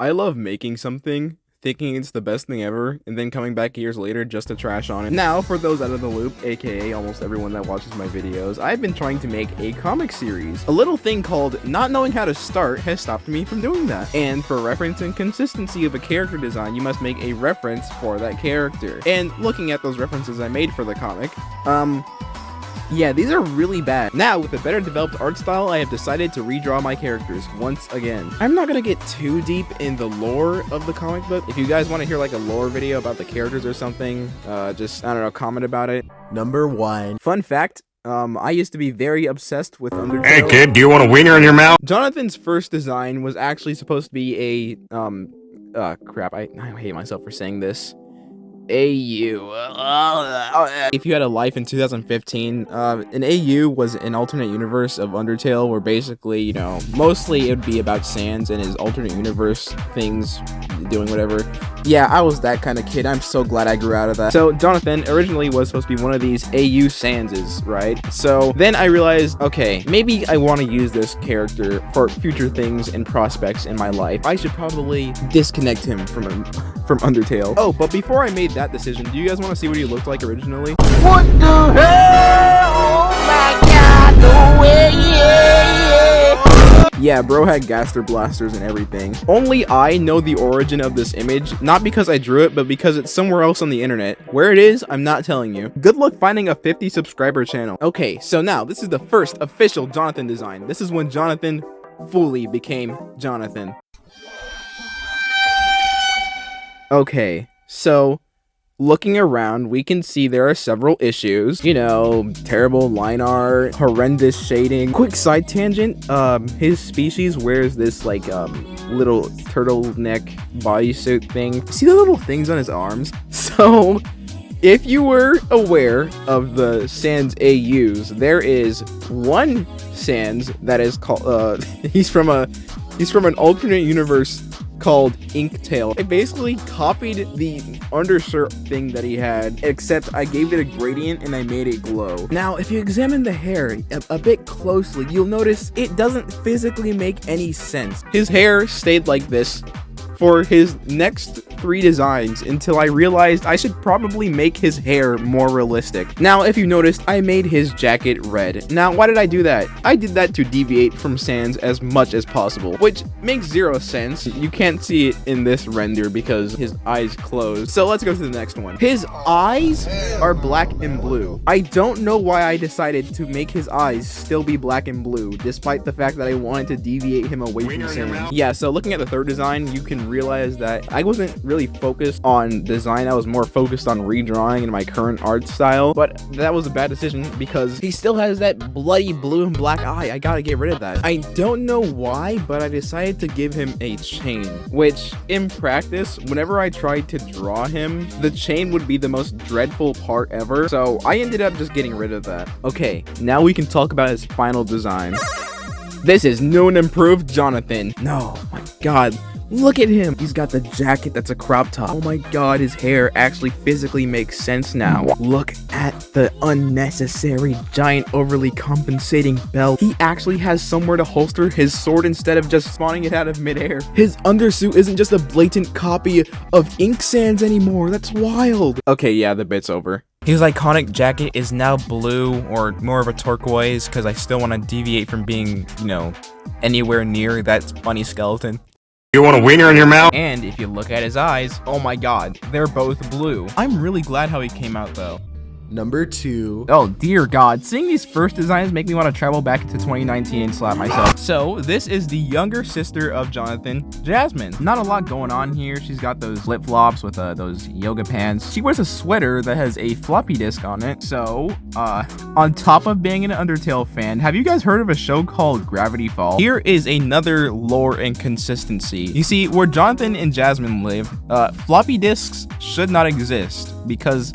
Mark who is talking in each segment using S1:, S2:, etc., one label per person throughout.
S1: I love making something, thinking it's the best thing ever, and then coming back years later just to trash on it. Now, for those out of the loop, aka almost everyone that watches my videos, I've been trying to make a comic series. A little thing called not knowing how to start has stopped me from doing that. And for reference and consistency of a character design, you must make a reference for that character. And looking at those references I made for the comic, yeah, these are really bad. Now, with a better developed art style, I have decided to redraw my characters once again. I'm not gonna get too deep in the lore of the comic book. If you guys want to hear like a lore video about the characters or something, just, I don't know, comment about it.
S2: Number 1.
S1: Fun fact, I used to be very obsessed with Undertale.
S3: Hey kid, do you want a wiener in your mouth?
S1: Jonathan's first design was actually supposed to be a, crap, I hate myself for saying this. AU. If you had a life in 2015, an AU was an alternate universe of Undertale where basically, you know, mostly it would be about Sans and his alternate universe things, doing whatever. Yeah, I was that kind of kid. I'm so glad I grew out of that. So Jonathan originally was supposed to be one of these AU Sanses, right? So then I realized, okay, maybe I want to use this character for future things and prospects in my life. I should probably disconnect him from Undertale. Oh, but before I made that decision, do you guys want to see what he looked like originally?
S4: What the hell? Oh my god, no way, yeah.
S1: Yeah, bro had gaster blasters and everything. Only I know the origin of this image, not because I drew it, but because it's somewhere else on the internet. Where it is, I'm not telling you. Good luck finding a 50 subscriber channel. Okay, so now this is the first official Jonathan design. This is when Jonathan fully became Jonathan. Okay, so looking around, we can see there are several issues. You know, terrible line art, horrendous shading. Quick side tangent, his species wears this like little turtleneck bodysuit thing. See the little things on his arms? So if you were aware of the Sans AUs, there is one Sans that is called he's from an alternate universe called Inktail. I basically copied the undershirt thing that he had, except I gave it a gradient and I made it glow. Now, if you examine the hair a bit closely, you'll notice it doesn't physically make any sense. His hair stayed like this for his next 3 designs until I realized I should probably make his hair more realistic. Now, if you noticed, I made his jacket red. Now, why did I do that? I did that to deviate from Sans as much as possible, which makes 0 sense. You can't see it in this render because his eyes closed. So let's go to the next one. His eyes are black and blue. I don't know why I decided to make his eyes still be black and blue, despite the fact that I wanted to deviate him away from Sans. Yeah, so looking at the third design, you can realize that I wasn't really focused on design. I was more focused on redrawing in my current art style, but that was a bad decision because he still has that bloody blue and black eye. I gotta get rid of that. I don't know why, but I decided to give him a chain, which in practice, whenever I tried to draw him, the chain would be the most dreadful part ever. So I ended up just getting rid of that. Okay, now we can talk about his final design. This is new and improved Jonathan. No, my god. Look at him. He's got the jacket that's a crop top. Oh my god, his hair actually physically makes sense now. Look at the unnecessary, giant, overly compensating belt. He actually has somewhere to holster his sword instead of just spawning it out of midair. His undersuit isn't just a blatant copy of Ink Sans anymore. That's wild. Okay, yeah, the bit's over.
S5: His iconic jacket is now blue, or more of a turquoise, because I still want to deviate from being, you know, anywhere near that funny skeleton.
S3: You want a wiener in your mouth?
S5: And if you look at his eyes, oh my god, they're both blue. I'm really glad how he came out though.
S2: Number 2.
S5: Oh dear god, seeing these first designs make me want to travel back to 2019 and slap myself. So this is the younger sister of Jonathan, Jasmin. Not a lot going on here. She's got those flip-flops with those yoga pants. She wears a sweater that has a floppy disk on it. So on top of being an Undertale fan, have you guys heard of a show called Gravity Falls? Here is another lore and consistency. You see, where Jonathan and Jasmin live, floppy disks should not exist because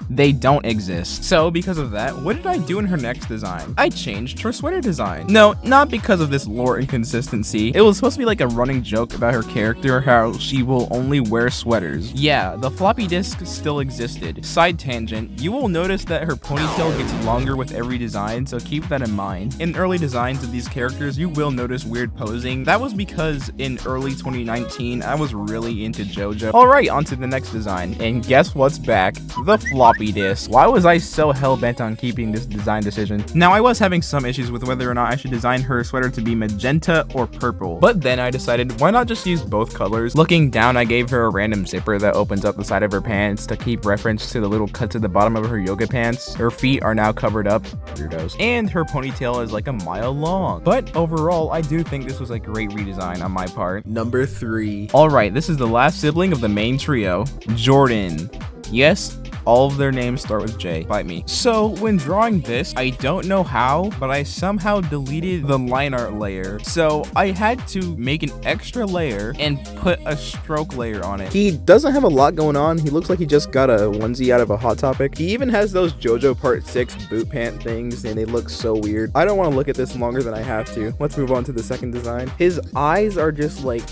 S5: they don't exist. So because of that, what did I do in her next design? I changed her sweater design. No, not because of this lore inconsistency. It was supposed to be like a running joke about her character, how she will only wear sweaters. Yeah, the floppy disk still existed. Side tangent, you will notice that her ponytail gets longer with every design, so keep that in mind. In early designs of these characters, you will notice weird posing. That was because in early 2019, I was really into JoJo. Alright, on to the next design. And guess what's back? The floppy disk. Why was I so hell-bent on keeping this design decision? Now, I was having some issues with whether or not I should design her sweater to be magenta or purple. But then I decided, why not just use both colors? Looking down, I gave her a random zipper that opens up the side of her pants to keep reference to the little cuts at the bottom of her yoga pants. Her feet are now covered up. Weirdos. And her ponytail is like a mile long. But overall, I do think this was a great redesign on my part.
S2: Number 3.
S5: Alright, this is the last sibling of the main trio, Jordin. Yes, all of their names start with J. Fight me. So when drawing this, I don't know how, but I somehow deleted the line art layer. So I had to make an extra layer and put a stroke layer on it.
S1: He doesn't have a lot going on. He looks like he just got a onesie out of a Hot Topic. He even has those JoJo Part 6 boot pant things, and they look so weird. I don't want to look at this longer than I have to. Let's move on to the second design. His eyes are just like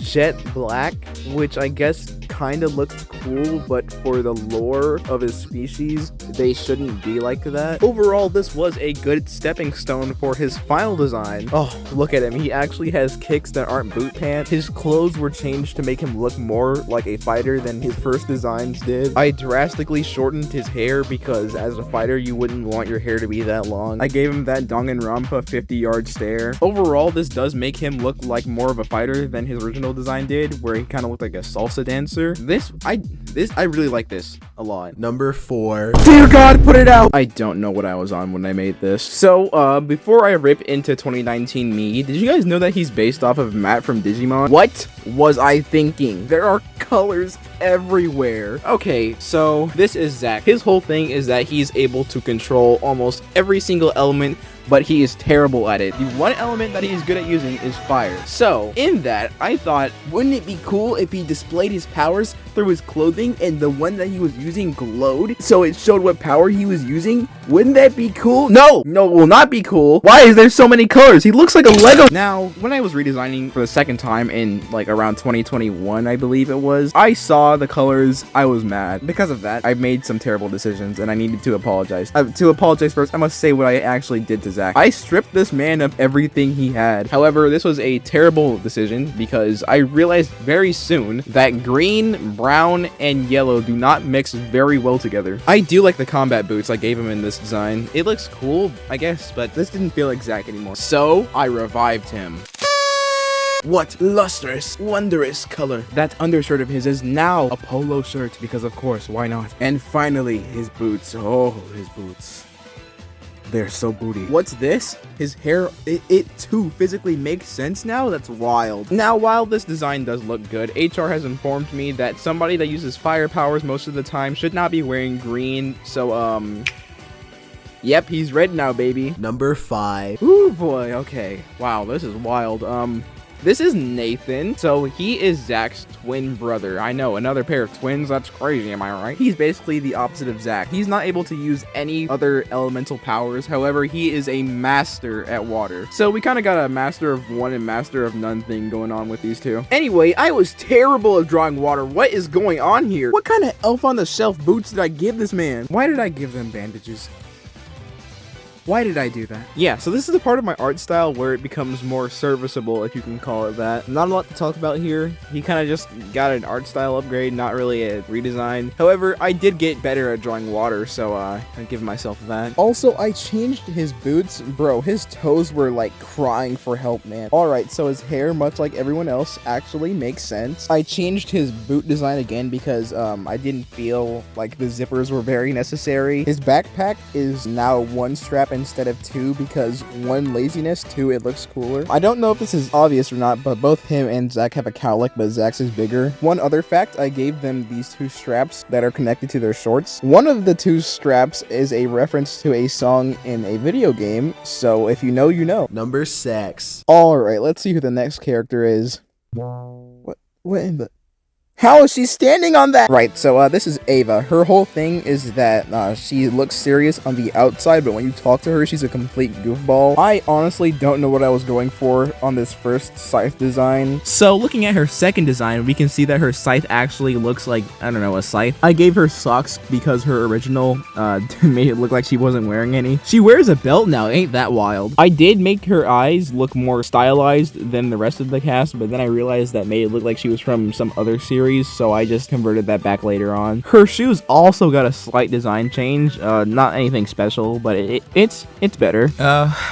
S1: jet black, which I guess kind of looks cool, but for the lore of his species, they shouldn't be like that. Overall, this was a good stepping stone for his final design. Oh, look at him. He actually has kicks that aren't boot pants. His clothes were changed to make him look more like a fighter than his first designs did. I drastically shortened his hair because as a fighter, you wouldn't want your hair to be that long. I gave him that Danganronpa 50-yard stare. Overall, this does make him look like more of a fighter than his original design did, where he kind of looked like a salsa dancer. I really like this a lot.
S2: Number 4.
S1: Dear God, put it out! I don't know what I was on when I made this. So, before I rip into 2019 me, did you guys know that he's based off of Matt from Digimon? What was I thinking? There are colors everywhere. Okay, so this is Zach. His whole thing is that he's able to control almost every single element, but he is terrible at it. The one element that he's good at using is fire. So, in that, I thought, wouldn't it be cool if he displayed his powers through his clothing and the one that he was using glowed, so it showed what power he was using? Wouldn't that be cool? No, it will not be cool. Why is there so many colors? He looks like a Lego. Now, when I was redesigning for the second time in like around 2021, I believe it was, I saw the colors. I was mad. Because of that, I made some terrible decisions and I needed to apologize. To apologize first, I must say what I actually did to Zach. I stripped this man of everything he had. However, this was a terrible decision because I realized very soon that green, brown, and yellow do not mix very well together. I do like the combat boots I gave him in this design. It looks cool, I guess, but this didn't feel like Zach anymore. So, I revived him. What lustrous, wondrous color. That undershirt of his is now a polo shirt because of course, why not? And finally, his boots. Oh, his boots. They're so booty. What's this? His hair, it too physically makes sense now? That's wild. Now, while this design does look good, HR has informed me that somebody that uses fire powers most of the time should not be wearing green. So, yep, he's red now, baby.
S2: Number 5.
S1: Ooh, boy, okay. Wow, this is wild. This is Nathan. So he is Zach's twin brother. I know, another pair of twins. That's crazy, am I right? He's basically the opposite of Zach. He's not able to use any other elemental powers. However, he is a master at water. So we kind of got a master of one and master of none thing going on with these two. Anyway, I was terrible at drawing water. What is going on here? What kind of elf on the shelf boots did I give this man? Why did I give them bandages? Why did I do that? Yeah, so this is the part of my art style where it becomes more serviceable, if you can call it that. Not a lot to talk about here. He kind of just got an art style upgrade, not really a redesign. However, I did get better at drawing water, so I give myself that. Also, I changed his boots. Bro, his toes were like crying for help, man. Alright, so his hair, much like everyone else, actually makes sense. I changed his boot design again because I didn't feel like the zippers were very necessary. His backpack is now one strap instead of two because one, laziness, two, it looks cooler. I don't know if this is obvious or not, but both him and Zach have a cowlick, but Zach's is bigger. One other fact, I gave them these two straps that are connected to their shorts. One of the two straps is a reference to a song in a video game, so if you know, you know.
S2: Number 6.
S1: Alright, let's see who the next character is. What in the... How is she standing on that? Right, so this is Ava. Her whole thing is that she looks serious on the outside, but when you talk to her, she's a complete goofball. I honestly don't know what I was going for on this first scythe design.
S5: So looking at her second design, we can see that her scythe actually looks like, I don't know, a scythe. I gave her socks because her original made it look like she wasn't wearing any. She wears a belt now, ain't that wild? I did make her eyes look more stylized than the rest of the cast, but then I realized that made it look like she was from some other series, so I just converted that back later on. Her shoes also got a slight design change, not anything special, but it's better.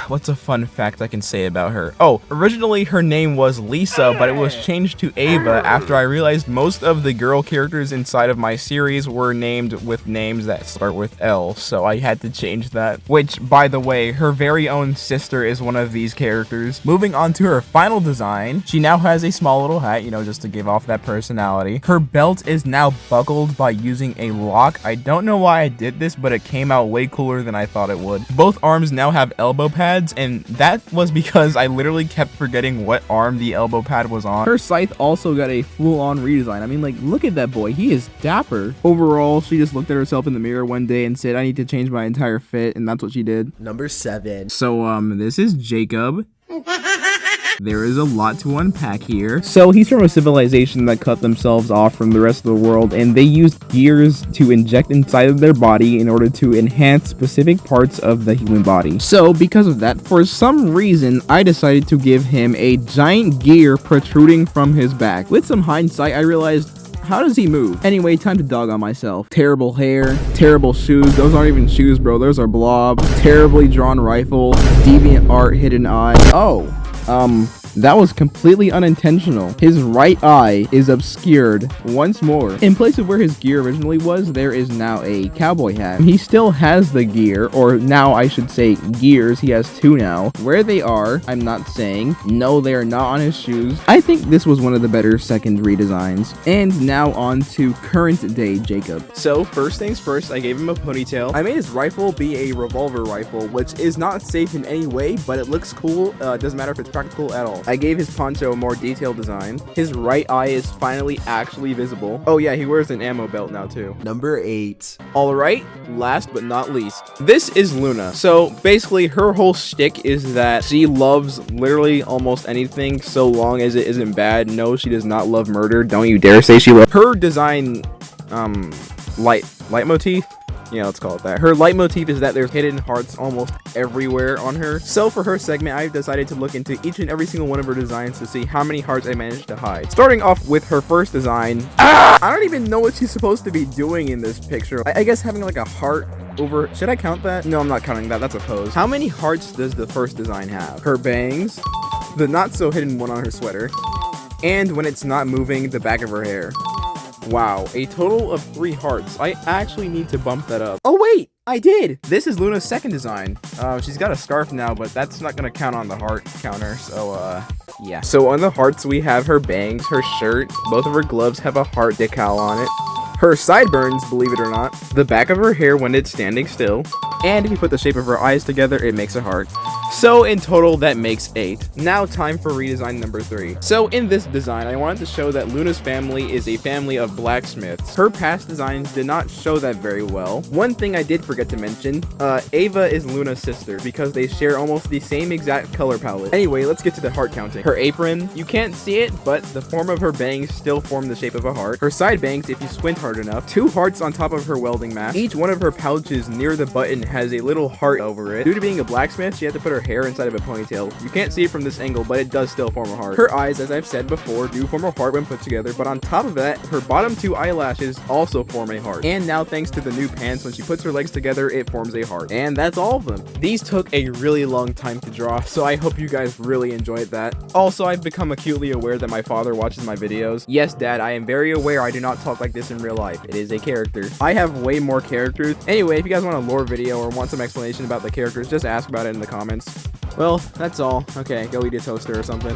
S5: What's a fun fact I can say about her? Oh, originally her name was Lisa, but it was changed to Ava after I realized most of the girl characters inside of my series were named with names that start with L, so I had to change that. Which, by the way, her very own sister is one of these characters. Moving on to her final design, she now has a small little hat, you know, just to give off that personality. Her belt is now buckled by using a lock. I don't know why I did this, but it came out way cooler than I thought it would. Both arms now have elbow pads, and that was because I literally kept forgetting what arm the elbow pad was on. Her scythe also got a full-on redesign. I mean, like, look at that boy. He is dapper. Overall, she just looked at herself in the mirror one day and said, I need to change my entire fit, and that's what she did.
S2: Number 7.
S5: So, this is Jacob. There is a lot to unpack here. So he's from a civilization that cut themselves off from the rest of the world, and they used gears to inject inside of their body in order to enhance specific parts of the human body. So because of that, for some reason, I decided to give him a giant gear protruding from his back. With some hindsight, I realized, how does he move? Anyway, time to dog on myself. Terrible hair, terrible shoes. Those aren't even shoes, bro. Those are blobs. Terribly drawn rifle, deviant art, hidden eye. Oh, that was completely unintentional. His right eye is obscured once more. In place of where his gear originally was, there is now a cowboy hat. He still has the gear, or now I should say gears. He has 2 now. Where they are, I'm not saying. No, they are not on his shoes. I think this was one of the better second redesigns. And now on to current day Jacob. So first things first, I gave him a ponytail. I made his rifle be a revolver rifle, which is not safe in any way, but it looks cool. Doesn't matter if it's practical at all. I gave his poncho a more detailed design. His right eye is finally actually visible. Oh yeah, he wears an ammo belt now too.
S2: Number 8.
S1: Alright, last but not least, this is Luna. So basically her whole shtick is that she loves literally almost anything so long as it isn't bad. No, she does not love murder. Don't you dare say she loves her design leitmotif. Yeah, let's call it that. Her leitmotif is that there's hidden hearts almost everywhere on her. So for her segment, I've decided to look into each and every single one of her designs to see how many hearts I managed to hide. Starting off with her first design. I don't even know what she's supposed to be doing in this picture. I guess having like a heart over... Should I count that? No, I'm not counting that. That's a pose. How many hearts does the first design have? Her bangs, the not so hidden one on her sweater, and when it's not moving, the back of her hair. Wow, a total of 3 hearts. I actually need to bump that up. Oh wait, I did! This is Luna's second design. She's got a scarf now, but that's not gonna count on the heart counter, so yeah. So on the hearts, we have her bangs, her shirt, both of her gloves have a heart decal on it. Her sideburns, believe it or not, the back of her hair when it's standing still, and if you put the shape of her eyes together, it makes a heart. So in total, that makes 8. Now time for redesign number 3. So in this design, I wanted to show that Luna's family is a family of blacksmiths. Her past designs did not show that very well. One thing I did forget to mention, Ava is Luna's sister because they share almost the same exact color palette. Anyway, let's get to the heart counting. Her apron, you can't see it, but the form of her bangs still form the shape of a heart. Her side bangs, if you squint hard enough, 2 hearts on top of her welding mask. Each one of her pouches near the button has a little heart over it. Due to being a blacksmith, she had to put her hair inside of a ponytail. You can't see it from this angle, but it does still form a heart. Her eyes, as I've said before, do form a heart when put together, but on top of that, her bottom 2 eyelashes also form a heart. And now thanks to the new pants, when she puts her legs together, it forms a heart. And that's all of them. These took a really long time to draw, so I hope you guys really enjoyed that. Also, I've become acutely aware that my father watches my videos. Yes, Dad, I am very aware I do not talk like this in real life. It is a character. I have way more characters. Anyway, if you guys want a lore video or want some explanation about the characters, just ask about it in the comments. Well, that's all. Okay, go eat a toaster or something.